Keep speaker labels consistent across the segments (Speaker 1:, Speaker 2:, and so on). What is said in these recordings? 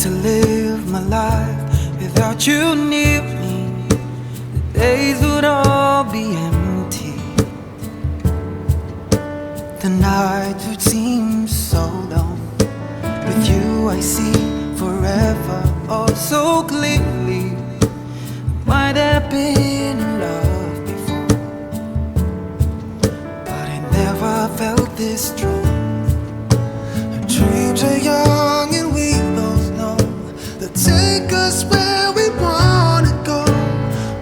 Speaker 1: to live my life without you near me. The days would all be empty. The nights would seem so long. With you I see forever, oh so clearly. Might have been in love before, but I never felt this strong. Our dreams are young and we both know they'll take us where we wanna go.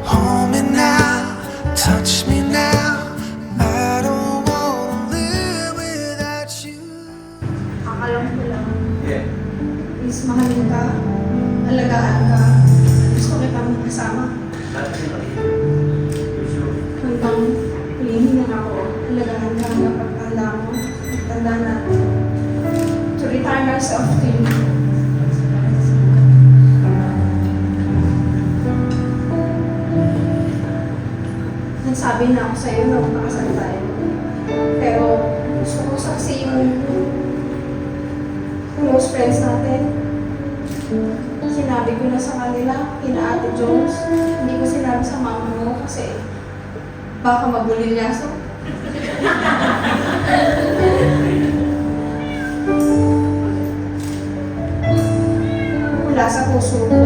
Speaker 1: Hold me now, touch me now. I don't wanna live without you.
Speaker 2: Akalam ko lang. Please, mahalin ka. Alagaan ka. Gusto kitang kasama. Hanggang hulihin na ako. Alagaan ka hanggang pagtanda mo. Pagtanda natin. To return ourselves to you. Nagsabi na ako sa'yo na magpakasal tayo. Pero gusto ko saksi yung close friends natin. Sinabi ko na sa kanila, kina Ate Jones, hindi ko sinabi sa mama mo kasi baka mabulilyaso. Mula sa puso ko,